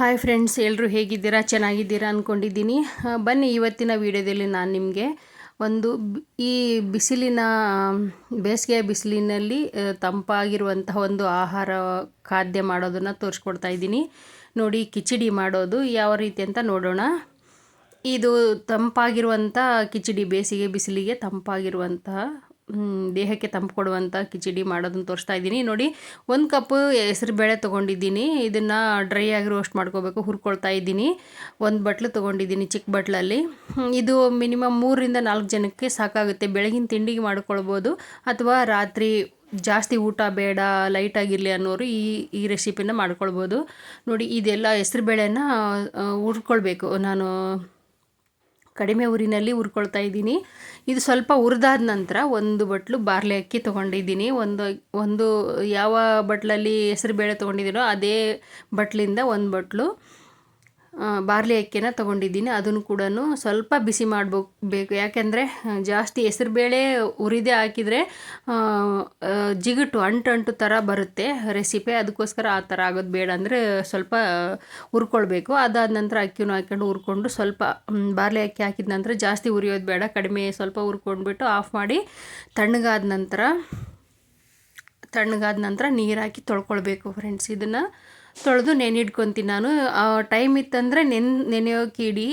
Hi friends, ಎಲ್ಲರೂ ಹೇಗಿದ್ದೀರಾ? ಚೆನ್ನಾಗಿದ್ದೀರಾ ಅಂದ್ಕೊಂಡಿದ್ದೀನಿ. ಬನ್ನಿ, ಇವತ್ತಿನ ವಿಡಿಯೋದಲ್ಲಿ ನಾನು ನಿಮಗೆ ಈ ಬಿಸಿಲಿನ ಬೇಸಿಗೆ ಬಿಸಿಲಿನಲ್ಲಿ ತಂಪಾಗಿರುವಂತಹ ಒಂದು ಆಹಾರ ಖಾದ್ಯ ಮಾಡೋದನ್ನು ತೋರಿಸ್ಕೊಡ್ತಾ ಇದ್ದೀನಿ. ನೋಡಿ, ಕಿಚಡಿ ಮಾಡೋದು ಯಾವ ರೀತಿ ಅಂತ ನೋಡೋಣ. ಇದು ತಂಪಾಗಿರುವಂಥ ಕಿಚಡಿ, ಬೇಸಿಗೆ ಬಿಸಿಲಿಗೆ ತಂಪಾಗಿರುವಂತಹ ದೇಹಕ್ಕೆ ತಂಪು ಕೊಡುವಂಥ ಕಿಚಡಿ ಮಾಡೋದನ್ನು ತೋರಿಸ್ತಾ ಇದ್ದೀನಿ. ನೋಡಿ, 1 ಕಪ್ಪು ಹೆಸರು ಬೇಳೆ ತೊಗೊಂಡಿದ್ದೀನಿ. ಇದನ್ನು ಡ್ರೈ ಆಗಿ ರೋಸ್ಟ್ ಮಾಡ್ಕೋಬೇಕು, ಹುರ್ಕೊಳ್ತಾ ಇದ್ದೀನಿ. 1 ಬಟ್ಲು ತೊಗೊಂಡಿದ್ದೀನಿ, ಚಿಕ್ಕ ಬಟ್ಲಲ್ಲಿ. ಇದು ಮಿನಿಮಮ್ 3ರಿಂದ 4 ಜನಕ್ಕೆ ಸಾಕಾಗುತ್ತೆ. ಬೆಳಗಿನ ತಿಂಡಿಗೆ ಮಾಡ್ಕೊಳ್ಬೋದು, ಅಥವಾ ರಾತ್ರಿ ಜಾಸ್ತಿ ಊಟ ಬೇಡ, ಲೈಟಾಗಿರಲಿ ಅನ್ನೋರು ಈ ರೆಸಿಪಿನ ಮಾಡ್ಕೊಳ್ಬೋದು. ನೋಡಿ, ಇದೆಲ್ಲ ಹೆಸರು ಬೇಳೆನ ಹುರ್ಕೊಳ್ಬೇಕು. ನಾನು ಕಡಿಮೆ ಊರಿನಲ್ಲಿ ಹುರ್ಕೊಳ್ತಾ ಇದ್ದೀನಿ. ಇದು ಸ್ವಲ್ಪ ಹುರಿದಾದ ನಂತರ 1 ಬಟ್ಲು ಬಾರ್ಲಿ ಅಕ್ಕಿ ತೊಗೊಂಡಿದ್ದೀನಿ. ಒಂದು ಯಾವ ಬಟ್ಲಲ್ಲಿ ಹೆಸರು ಬೇಳೆ ತೊಗೊಂಡಿದ್ದೀನೋ ಅದೇ ಬಟ್ಲಿಂದ 1 ಬಟ್ಲು ಬಾರ್ಲಿ ಅಕ್ಕಿನ ತೊಗೊಂಡಿದ್ದೀನಿ. ಅದನ್ನು ಕೂಡ ಸ್ವಲ್ಪ ಬಿಸಿ ಮಾಡಬೇಕು. ಯಾಕೆಂದರೆ ಜಾಸ್ತಿ ಹೆಸರು ಬೇಳೆ ಹುರಿದೇ ಹಾಕಿದರೆ ಜಿಗುಟು ಅಂಟು ಥರ ಬರುತ್ತೆ ರೆಸಿಪಿ. ಅದಕ್ಕೋಸ್ಕರ ಆ ಥರ ಆಗೋದು ಬೇಡ ಅಂದರೆ ಸ್ವಲ್ಪ ಹುರ್ಕೊಳ್ಬೇಕು. ಅದಾದ ನಂತರ ಅಕ್ಕಿನೂ ಹಾಕ್ಕೊಂಡು ಹುರ್ಕೊಂಡು, ಸ್ವಲ್ಪ ಬಾರ್ಲಿ ಅಕ್ಕಿ ಹಾಕಿದ ನಂತರ ಜಾಸ್ತಿ ಹುರಿಯೋದು ಬೇಡ, ಕಡಿಮೆ ಸ್ವಲ್ಪ ಹುರ್ಕೊಂಡ್ಬಿಟ್ಟು ಆಫ್ ಮಾಡಿ ತಣ್ಣಗಾದ ನಂತರ ನೀರು ಹಾಕಿ ತೊಳ್ಕೊಳ್ಬೇಕು ಫ್ರೆಂಡ್ಸ್. ಇದನ್ನು ತೊಳೆದು ನೆನಿಡ್ಕೊತೀನಿ ನಾನು. ಟೈಮ್ ಇತ್ತಂದರೆ ನೆನೆಯೋಕೆ ಇಡಿ,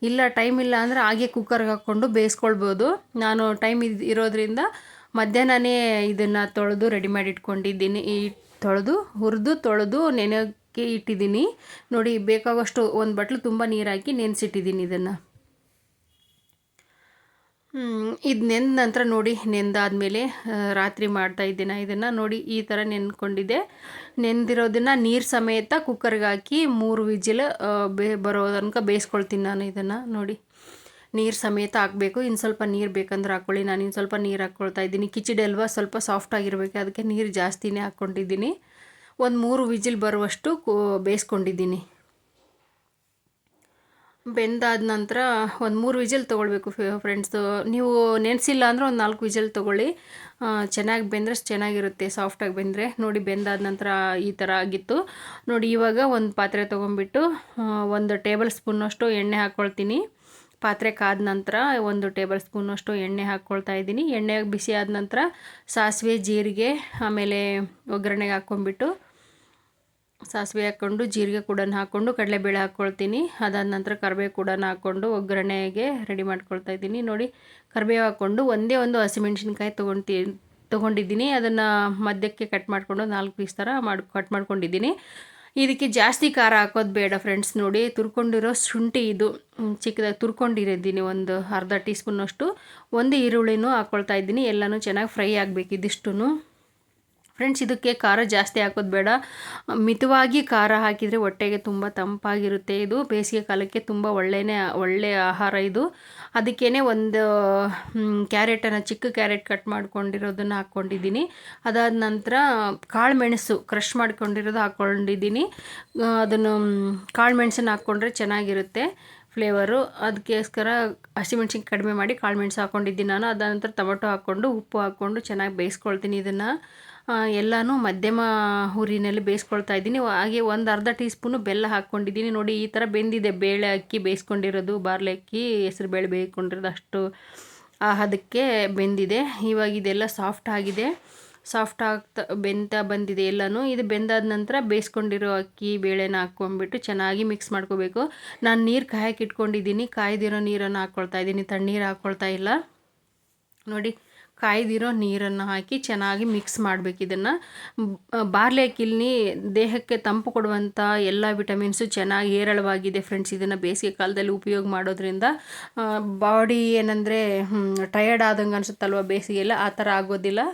ಇಲ್ಲ ಟೈಮ್ ಇಲ್ಲ ಅಂದರೆ ಹಾಗೆ ಕುಕ್ಕರ್ಗೆ ಹಾಕ್ಕೊಂಡು ಬೇಯಿಸ್ಕೊಳ್ಬೋದು. ನಾನು ಟೈಮ್ ಇರೋದ್ರಿಂದ ಮಧ್ಯಾಹ್ನನೇ ಇದನ್ನು ತೊಳೆದು ರೆಡಿ ಮಾಡಿ ಇಟ್ಕೊಂಡಿದ್ದೀನಿ. ತೊಳೆದು ನೆನೆಯೋಕ್ಕೆ ಇಟ್ಟಿದ್ದೀನಿ. ನೋಡಿ, ಬೇಕಾಗುವಷ್ಟು 1 ಬಟ್ಲು ತುಂಬ ನೀರು ಹಾಕಿ ನೆನೆಸಿಟ್ಟಿದ್ದೀನಿ ಇದನ್ನು. ಇದು ನೆಂದ ನಂತರ ನೋಡಿ, ನೆಂದಾದಮೇಲೆ ರಾತ್ರಿ ಮಾಡ್ತಾಯಿದ್ದೀನಿ ಇದನ್ನು. ನೋಡಿ, ಈ ಥರ ನೆನ್ಕೊಂಡಿದ್ದೆ. ನೆಂದಿರೋದನ್ನು ನೀರು ಸಮೇತ ಕುಕ್ಕರ್ಗೆ ಹಾಕಿ 3 ವಿಜಿಲ್ ಬರೋ ತನಕ ಬೇಯಿಸ್ಕೊಳ್ತೀನಿ ನಾನು ಇದನ್ನು. ನೋಡಿ, ನೀರು ಸಮೇತ ಹಾಕಬೇಕು. ಇನ್ನು ಸ್ವಲ್ಪ ನೀರು ಬೇಕಂದ್ರೆ ಹಾಕ್ಕೊಳ್ಳಿ. ನಾನು ಇನ್ನು ಸ್ವಲ್ಪ ನೀರು ಹಾಕ್ಕೊಳ್ತಾ ಇದ್ದೀನಿ. ಕಿಚಡಿ ಅಲ್ವಾ, ಸ್ವಲ್ಪ ಸಾಫ್ಟಾಗಿರಬೇಕು, ಅದಕ್ಕೆ ನೀರು ಜಾಸ್ತಿನೇ ಹಾಕ್ಕೊಂಡಿದ್ದೀನಿ. 3 ವಿಜಿಲ್ ಬರುವಷ್ಟು ಬೇಯಿಸ್ಕೊಂಡಿದ್ದೀನಿ. ಬೆಂದಾದ ನಂತರ 3 ವಿಜಿಲ್ ತೊಗೊಳ್ಬೇಕು ಫ್ರೆಂಡ್ಸು. ನೀವು ನೆನೆಸಿಲ್ಲ ಅಂದರೆ 4 ವಿಜಿಲ್ ತೊಗೊಳ್ಳಿ. ಚೆನ್ನಾಗಿ ಬೆಂದರೆ ಚೆನ್ನಾಗಿರುತ್ತೆ, ಸಾಫ್ಟಾಗಿ ಬೆಂದರೆ. ನೋಡಿ, ಬೆಂದಾದ ನಂತರ ಈ ಥರ ಆಗಿತ್ತು. ನೋಡಿ, ಇವಾಗ ಒಂದು ಪಾತ್ರೆ ತೊಗೊಂಬಿಟ್ಟು 1 ಟೇಬಲ್ ಸ್ಪೂನಷ್ಟು ಎಣ್ಣೆ ಹಾಕ್ಕೊಳ್ತೀನಿ. ಪಾತ್ರೆ ಕಾದ ನಂತರ 1 ಟೇಬಲ್ ಸ್ಪೂನಷ್ಟು ಎಣ್ಣೆ ಹಾಕ್ಕೊಳ್ತಾ ಇದ್ದೀನಿ. ಎಣ್ಣೆ ಬಿಸಿ ಆದ ನಂತರ ಸಾಸಿವೆ, ಜೀರಿಗೆ, ಆಮೇಲೆ ಒಗ್ಗರಣೆಗೆ ಹಾಕ್ಕೊಂಬಿಟ್ಟು ಸಾಸಿವೆ ಹಾಕ್ಕೊಂಡು, ಜೀರಿಗೆ ಕೂಡ ಹಾಕ್ಕೊಂಡು, ಕಡಲೆಬೇಳೆ ಹಾಕ್ಕೊಳ್ತೀನಿ. ಅದಾದ ನಂತರ ಕರಿಬೇವು ಕೂಡ ಹಾಕ್ಕೊಂಡು ಒಗ್ಗರಣೆಗೆ ರೆಡಿ ಮಾಡ್ಕೊಳ್ತಾ ಇದ್ದೀನಿ. ನೋಡಿ, ಕರಿಬೇವು ಹಾಕ್ಕೊಂಡು ಒಂದೇ ಒಂದು ಹಸಿಮೆಣ್ಸಿನ್ಕಾಯಿ ತೊಗೊಂಡಿದ್ದೀನಿ. ಅದನ್ನು ಮಧ್ಯಕ್ಕೆ ಕಟ್ ಮಾಡಿಕೊಂಡು 4 ಪೀಸ್ ಥರ ಕಟ್ ಮಾಡ್ಕೊಂಡಿದ್ದೀನಿ. ಇದಕ್ಕೆ ಜಾಸ್ತಿ ಖಾರ ಹಾಕೋದು ಬೇಡ ಫ್ರೆಂಡ್ಸ್. ನೋಡಿ, ತುರ್ಕೊಂಡಿರೋ ಶುಂಠಿ, ಇದು ಚಿಕ್ಕದಾಗಿ ತುರ್ಕೊಂಡಿರಿದ್ದೀನಿ, ಒಂದು ಅರ್ಧ ಟೀ ಸ್ಪೂನಷ್ಟು. 1 ಈರುಳ್ಳಿನೂ ಹಾಕ್ಕೊಳ್ತಾ ಇದ್ದೀನಿ. ಎಲ್ಲನೂ ಚೆನ್ನಾಗಿ ಫ್ರೈ ಆಗಬೇಕು ಇದಿಷ್ಟು ಫ್ರೆಂಡ್ಸ್. ಇದಕ್ಕೆ ಖಾರ ಜಾಸ್ತಿ ಹಾಕೋದು ಬೇಡ, ಮಿತವಾಗಿ ಖಾರ ಹಾಕಿದರೆ ಹೊಟ್ಟೆಗೆ ತುಂಬ ತಂಪಾಗಿರುತ್ತೆ. ಇದು ಬೇಸಿಗೆ ಕಾಲಕ್ಕೆ ತುಂಬ ಒಳ್ಳೆಯ ಆಹಾರ ಇದು. ಅದಕ್ಕೇ ಒಂದು ಕ್ಯಾರೆಟನ್ನು, ಚಿಕ್ಕ ಕ್ಯಾರೆಟ್ ಕಟ್ ಮಾಡ್ಕೊಂಡಿರೋದನ್ನು ಹಾಕ್ಕೊಂಡಿದ್ದೀನಿ. ಅದಾದ ನಂತರ ಕಾಳು ಮೆಣಸು ಕ್ರಷ್ ಮಾಡ್ಕೊಂಡಿರೋದು ಹಾಕ್ಕೊಂಡಿದ್ದೀನಿ. ಅದನ್ನು ಕಾಳು ಮೆಣಸನ್ನು ಹಾಕ್ಕೊಂಡ್ರೆ ಚೆನ್ನಾಗಿರುತ್ತೆ ಫ್ಲೇವರು. ಅದಕ್ಕೋಸ್ಕರ ಹಸಿಮೆಣ್ಸಿಗೆ ಕಡಿಮೆ ಮಾಡಿ ಕಾಳು ಮೆಣಸು ಹಾಕ್ಕೊಂಡಿದ್ದೀನಿ ನಾನು. ಅದಾದ ನಂತರ ಟೊಮೊಟೊ ಹಾಕ್ಕೊಂಡು, ಉಪ್ಪು ಹಾಕ್ಕೊಂಡು ಚೆನ್ನಾಗಿ ಬೇಯಿಸ್ಕೊಳ್ತೀನಿ. ಇದನ್ನು ಎಲ್ಲನೂ ಮಧ್ಯಮ ಹುರಿನಲ್ಲಿ ಬೇಯಿಸ್ಕೊಳ್ತಾ ಇದ್ದೀನಿ. ಹಾಗೆ ಒಂದು ಅರ್ಧ ಟೀ ಸ್ಪೂನು ಬೆಲ್ಲ ಹಾಕ್ಕೊಂಡಿದ್ದೀನಿ. ನೋಡಿ, ಈ ಥರ ಬೆಂದಿದೆ ಬೇಳೆ, ಅಕ್ಕಿ ಬೇಯಿಸ್ಕೊಂಡಿರೋದು, ಬಾರ್ಲಿ ಅಕ್ಕಿ, ಹೆಸರು ಬೇಳೆ ಬೇಯಿಸ್ಕೊಂಡಿರೋದು ಅಷ್ಟು ಅದಕ್ಕೆ ಬೆಂದಿದೆ. ಇವಾಗ ಇದೆಲ್ಲ ಸಾಫ್ಟ್ ಆಗಿದೆ, ಬೆಂತಾ ಬಂದಿದೆ ಎಲ್ಲನೂ. ಇದು ಬೆಂದಾದ ನಂತರ ಬೇಯಿಸ್ಕೊಂಡಿರೋ ಅಕ್ಕಿ ಬೇಳೆನ ಹಾಕ್ಕೊಂಡ್ಬಿಟ್ಟು ಚೆನ್ನಾಗಿ ಮಿಕ್ಸ್ ಮಾಡ್ಕೋಬೇಕು. ನಾನು ನೀರು ಕಾಯಕ್ಕೆ ಇಟ್ಕೊಂಡಿದ್ದೀನಿ, ಕಾಯ್ದಿರೋ ನೀರನ್ನು ಹಾಕ್ಕೊಳ್ತಾ ಇದ್ದೀನಿ, ತಣ್ಣೀರು ಹಾಕ್ಕೊಳ್ತಾ ಇಲ್ಲ. ನೋಡಿ, ಕಾಯ್ದಿರೋ ನೀರನ್ನು ಹಾಕಿ ಚೆನ್ನಾಗಿ ಮಿಕ್ಸ್ ಮಾಡಬೇಕು. ಇದನ್ನು ಬಾರ್ಲಿ ಅಕ್ಕಿಲಿ ದೇಹಕ್ಕೆ ತಂಪು ಕೊಡುವಂಥ ಎಲ್ಲ ವಿಟಮಿನ್ಸು ಚೆನ್ನಾಗಿ ಹೇರಳವಾಗಿದೆ ಫ್ರೆಂಡ್ಸ್. ಇದನ್ನು ಬೇಸಿಗೆ ಕಾಲದಲ್ಲಿ ಉಪಯೋಗ ಮಾಡೋದ್ರಿಂದ ಬಾಡಿ ಏನಂದರೆ ಟಯರ್ಡ್ ಆದಂಗೆ ಅನಿಸುತ್ತಲ್ವ ಬೇಸಿಗೆಲ್ಲ, ಆ ಥರ ಆಗೋದಿಲ್ಲ.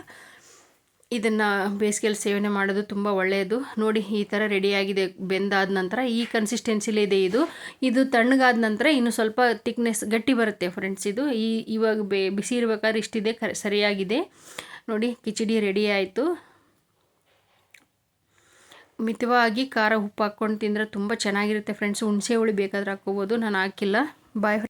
ಇದನ್ನು ಬೇಸಿಗೆಯಲ್ಲಿ ಸೇವನೆ ಮಾಡೋದು ತುಂಬ ಒಳ್ಳೆಯದು. ನೋಡಿ, ಈ ಥರ ರೆಡಿಯಾಗಿದೆ. ಬೆಂದಾದ ನಂತರ ಈ ಕನ್ಸಿಸ್ಟೆನ್ಸಿಲೇ ಇದೆ. ಇದು ತಣ್ಣಗಾದ ನಂತರ ಇನ್ನು ಸ್ವಲ್ಪ ತಿಕ್ನೆಸ್ ಗಟ್ಟಿ ಬರುತ್ತೆ ಫ್ರೆಂಡ್ಸ್. ಇದು ಇವಾಗ ಬಿಸಿ ಇರಬೇಕಾದ್ರೆ ಇಷ್ಟಿದೆ, ಸರಿಯಾಗಿದೆ. ನೋಡಿ, ಕಿಚಡಿ ರೆಡಿ ಆಯಿತು. ಮಿತವಾಗಿ ಖಾರ ಉಪ್ಪು ಹಾಕ್ಕೊಂಡು ತಿಂದರೆ ತುಂಬ ಚೆನ್ನಾಗಿರುತ್ತೆ ಫ್ರೆಂಡ್ಸ್. ಹುಣಸೆ ಹುಳಿ ಬೇಕಾದ್ರೆ ಹಾಕ್ಕೋಬೋದು, ನಾನು ಹಾಕಿಲ್ಲ. ಬಾಯ್.